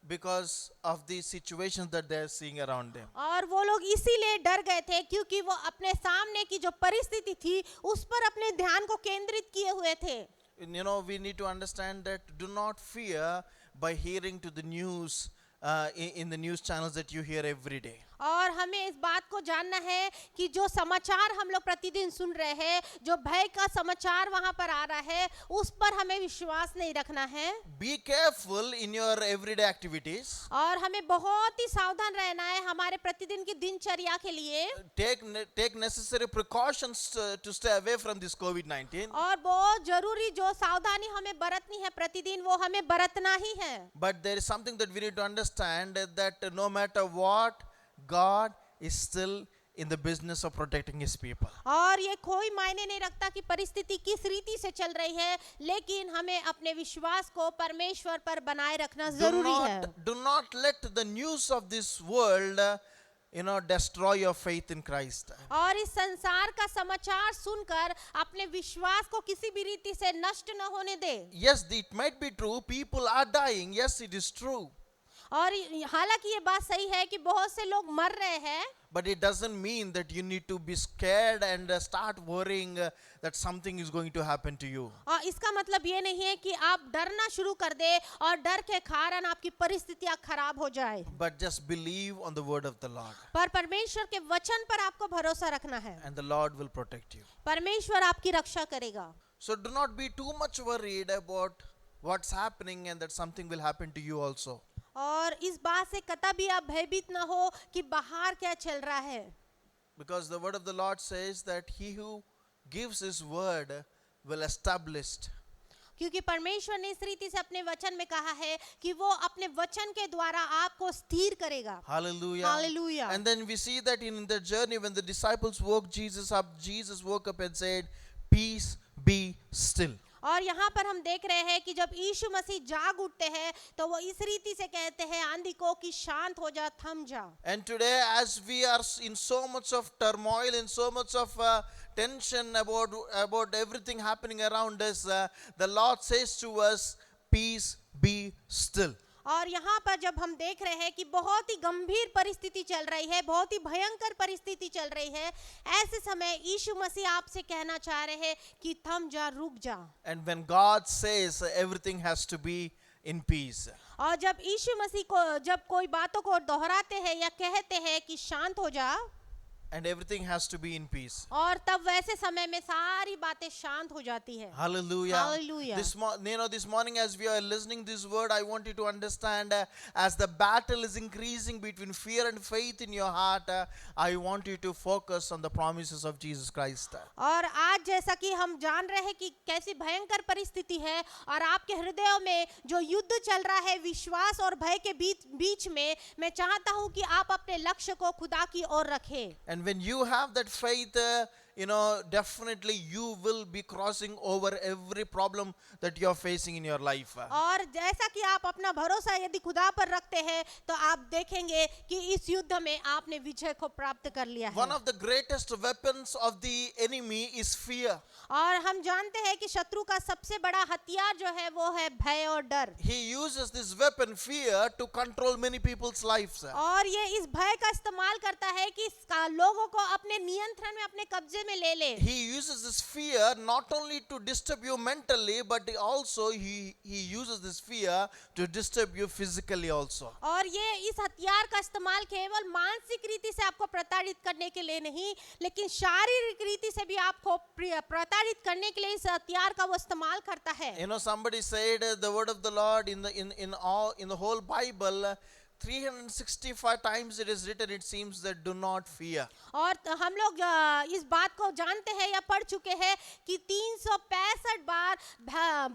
because of the situations that they are seeing around them. और वो लोग इसीलिए डर गए थे क्योंकि वो अपने सामने की जो परिस्थिति थी उस पर अपने ध्यान को केंद्रित किए हुए थे। We need to understand that do not fear by hearing to the news in the news channels that you hear every day. और हमें इस बात को जानना है कि जो समाचार हम लोग प्रतिदिन सुन रहे हैं, जो भय का समाचार वहां पर आ रहा है, उस पर हमें विश्वास नहीं रखना है। Be careful in your everyday activities. और हमें बहुत ही सावधान रहना है हमारे प्रतिदिन की दिनचर्या के लिए। Take necessary precautions to stay away from this COVID-19. और बहुत जरूरी जो सावधानी हमें बरतनी है प्रतिदिन, वो हमें बरतना ही है। But there is something that we need to understand, that no matter what, God is still in the business of protecting his people. और ये कोई मायने नहीं रखता कि परिस्थिति किस रीति से चल रही है, लेकिन हमें अपने विश्वास को परमेश्वर पर बनाए रखना जरूरी है। Do not let the news of this world destroy your faith in Christ. और इस संसार का समाचार सुनकर अपने विश्वास को किसी भी रीति से नष्ट न होने दे। Yes, it might be true, people are dying. Yes, it is true. और हालांकि ये बात सही है कि बहुत से लोग मर रहे हैं, But it doesn't mean that you need to be scared and start worrying that something is going to happen to you. और इसका मतलब ये नहीं है कि आप डरना शुरू कर दे और डर के कारण आपकी परिस्थितियां खराब हो जाए। But just believe on the word of the Lord. पर परमेश्वर के वचन पर आपको भरोसा रखना है। And the Lord will protect you. परमेश्वर आपकी रक्षा करेगा। So do not be too much worried about what's happening and that something will happen to you also. और इस बात से कतई भी आप भयभीत न हो कि बाहर क्या चल रहा है। Because the word of the Lord says that he who gives his word will establish. क्योंकि परमेश्वर ने इस रीति से अपने वचन में कहा है कि वो अपने वचन के द्वारा आपको स्थिर करेगा। Hallelujah. Hallelujah. And then we see that in the journey when the disciples woke Jesus up, Jesus woke up and said, "Peace, be still." और यहाँ पर हम देख रहे हैं कि जब यीशु मसीह जाग उठते हैं तो वो इस रीति से कहते हैं आंधी को कि शांत हो जा, थम जा। And today, as we are in so much of turmoil, in so much of tension about everything happening around us, the Lord says to us, "Peace, be still." और यहाँ पर जब हम देख रहे हैं कि बहुत ही गंभीर परिस्थिति चल रही है, बहुत ही भयंकर परिस्थिति चल रही है, ऐसे समय यीशु मसीह आपसे कहना चाह रहे हैं कि थम जा, रुक जा। And when God says everything has to be in peace. और जब यीशु मसीह को जब कोई बातों को दोहराते हैं या कहते हैं कि शांत हो जा, And everything has to be in peace. और तब वैसे समय में सारी बातें शांत हो जाती है। Hallelujah. Hallelujah. This morning as we are listening this word, I want you to understand as the battle is increasing between fear and faith in your heart, I want you to focus on the promises of Jesus Christ. और आज जैसा कि हम जान रहे हैं कि कैसी भयंकर परिस्थिति है और आपके हृदयों में जो युद्ध चल रहा है विश्वास और भय के बीच में, मैं चाहता हूं कि आप अपने लक्ष्य को खुदा की ओर रखें। And when you have that faith, definitely you will be crossing over every problem that you are facing in your life. और जैसा कि आप अपना भरोसा यदि खुदा पर रखते हैं तो आप देखेंगे कि इस युद्ध में आपने विजय को प्राप्त कर लिया है। One of the greatest weapons of the enemy is fear. और हम जानते हैं कि शत्रु का सबसे बड़ा हथियार जो है वो है भय और डर। He uses this weapon, fear, to control many people's lives. और ये इस भय का इस्तेमाल करता है कि लोगों को अपने नियंत्रण में, अपने कब्जे में ले ले। He uses this fear not only to disturb you mentally, but also he uses this fear to disturb you physically also. और ये इस हथियार का इस्तेमाल केवल मानसिक रीति से आपको प्रताड़ित करने के लिए नहीं, लेकिन शारीरिक रीति से भी आपको प्रताड़ित करने के लिए इस हथियार का वो इस्तेमाल करता है। Somebody said the word of the Lord in the whole Bible, 365 times it is written, it seems, that do not fear. और हम लोग इस बात को जानते हैं या पढ़ चुके हैं कि 365 बार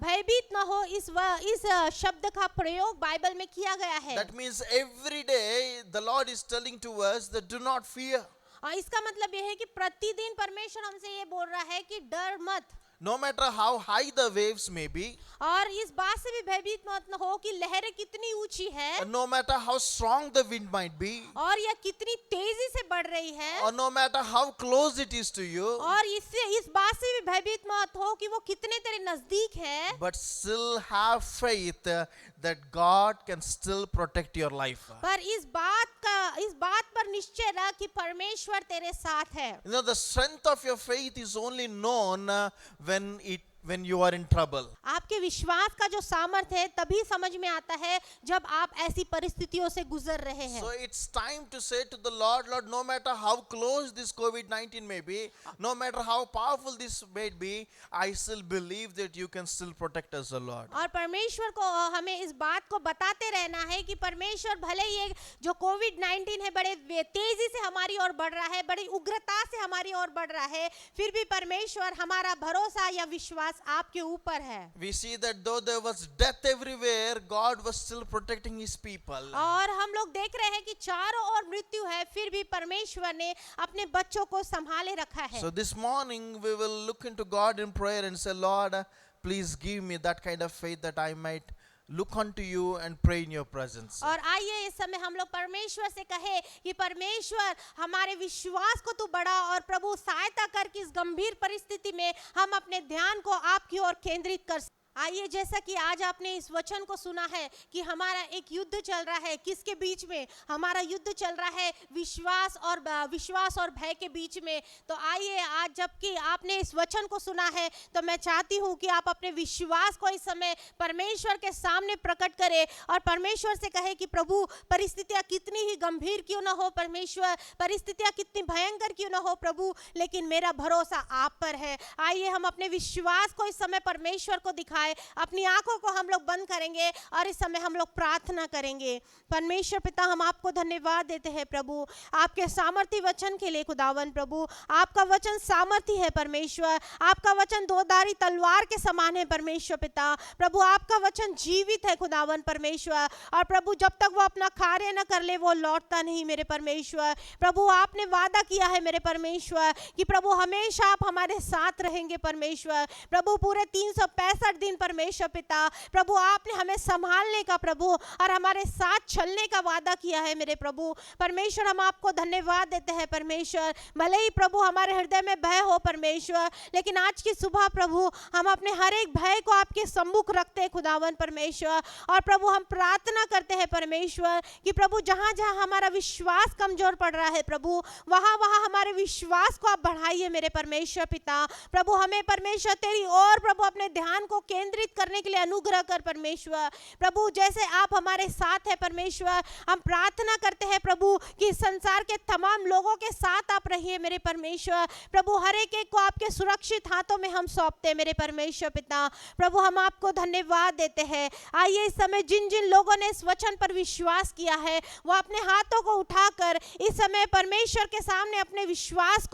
भयभीत न हो इस शब्द का प्रयोग बाइबल में किया गया है। That means every day the Lord is telling to us that do not fear. और इसका मतलब यह है कि प्रतिदिन परमेश्वर हमसे ये बोल रहा है कि डर मत। No matter how high the waves may be, और इस बात से भी भयभीत मत न हो कि लहरें कितनी ऊंची है, no matter how strong the wind might be, और यह कितनी तेजी से बढ़ रही है, or no matter how close it is to you, और इस बात से भी भयभीत मत हो कि वो कितने तेरे नजदीक है, but still have faith that God can still protect your life. पर इस बात पर निश्चय रख कि परमेश्वर तेरे साथ है। The strength of your faith is only known when you are in trouble. आपके विश्वास का जो सामर्थ्य है तभी समझ में आता है जब आप ऐसी परिस्थितियों से गुजर रहे हैं। So it's time to say to the Lord, no matter how close this COVID-19 may be, no matter how powerful this may be, I still believe that you can still protect us, O Lord. और परमेश्वर को हमें इस बात को बताते रहना है कि परमेश्वर भले ये जो कोविड-19 है बड़े तेजी से हमारी ओर बढ़ रहा है, बड़ी उग्रता से हमारी ओर बढ़ रहा है, फिर भी परमेश्वर हमारा भरोसा या विश्वास आपके ऊपर है। We see that though there was death everywhere, God was still protecting his people. और हम लोग देख रहे हैं कि चारों ओर मृत्यु है, फिर भी परमेश्वर ने अपने बच्चों को संभाले रखा है। So this morning we will look into God in prayer and say, Lord, please give me that kind of faith that I might look unto you and pray in your presence. और आइए इस समय हम लोग परमेश्वर से कहे कि परमेश्वर हमारे विश्वास को तू बढ़ा और प्रभु सहायता कर कि इस गंभीर परिस्थिति में हम अपने ध्यान को आपकी ओर केंद्रित कर। आइए, जैसा कि आज आपने इस वचन को सुना है कि हमारा एक युद्ध चल रहा है, किसके बीच में? हमारा युद्ध चल रहा है विश्वास और भय के बीच में। तो आइए आज जबकि आपने इस वचन को सुना है तो मैं चाहती हूँ कि आप अपने विश्वास को इस समय परमेश्वर के सामने प्रकट करें और परमेश्वर से कहे कि प्रभु परिस्थितियाँ कितनी ही गंभीर क्यों ना हो, परमेश्वर परिस्थितियाँ कितनी भयंकर क्यों ना हो प्रभु, लेकिन मेरा भरोसा आप पर है। आइए हम अपने विश्वास को इस समय परमेश्वर को दिखाएं। अपनी आंखों को हम लोग बंद करेंगे और इस समय हम लोग प्रार्थना करेंगे। परमेश्वर पिता, हम आपको धन्यवाद देते हैं प्रभु आपके सामर्थी वचन के लिए। खुदावन प्रभु, आपका वचन सामर्थी है परमेश्वर, आपका वचन दोधारी तलवार के समान है परमेश्वर पिता। प्रभु आपका वचन जीवित है खुदावन परमेश्वर, और प्रभु जब तक वो अपना कार्य न कर ले वो लौटता नहीं मेरे परमेश्वर। प्रभु आपने वादा किया है मेरे परमेश्वर कि प्रभु हमेशा आप हमारे साथ रहेंगे परमेश्वर। प्रभु पूरे 365 दिन परमेश्वर पिता, प्रभु आपने हमें संभालने का प्रभु और हमारे साथ चलने का वादा किया है मेरे प्रभु परमेश्वर। हम आपको धन्यवाद देते हैं परमेश्वर। भले ही प्रभु हमारे हृदय में भय हो परमेश्वर, लेकिन आज की सुबह प्रभु हम अपने हर एक भय को आपके सम्मुख रखते हैं खुदावन परमेश्वर। और प्रभु हम प्रार्थना करते हैं परमेश्वर कि प्रभु जहाँ जहाँ हमारा विश्वास कमजोर पड़ रहा है प्रभु वहाँ वहाँ हमारे विश्वास को आप बढ़ाइए मेरे परमेश्वर पिता। प्रभु हमें परमेश्वर तेरी और प्रभु अपने ध्यान को केंद्रित करने के लिए अनुग्रह कर परमेश्वर। प्रभु जैसे आप हमारे साथ है परमेश्वर, हम प्रार्थना करते हैं प्रभु कि संसार के तमाम लोगों के साथ आप रहिए मेरे परमेश्वर। प्रभु हर एक को आपके सुरक्षित हाथों में हम सौंपते हैं मेरे परमेश्वर पिता। प्रभु हम आपको धन्यवाद देते हैं। आइए इस समय जिन जिन लोगों ने इस वचन पर विश्वास किया है वो अपने हाथों को उठाकर इस समय परमेश्वर के सामने अपने विश्वास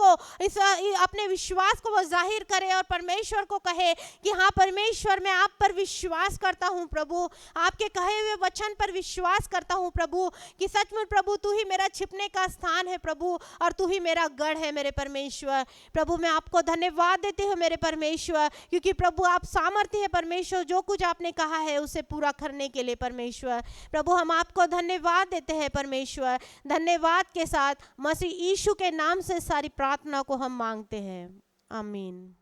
को वो जाहिर करे और परमेश्वर को कहे कि हाँ परमेश्वर परमेश्वर मैं आप पर विश्वास करता हूँ प्रभु, आपके कहे हुए वचन पर विश्वास करता हूँ प्रभु कि सचमुच प्रभु तू ही मेरा छिपने का स्थान है प्रभु, और तू ही मेरा गढ़ है मेरे परमेश्वर। प्रभु मैं आपको धन्यवाद देती हूँ मेरे परमेश्वर, क्योंकि प्रभु आप सामर्थ्य है परमेश्वर, जो कुछ आपने कहा है उसे पूरा करने के लिए परमेश्वर। प्रभु हम आपको धन्यवाद देते हैं परमेश्वर। धन्यवाद के साथ मसीह यीशु के नाम से सारी प्रार्थना को हम मांगते हैं, आमीन।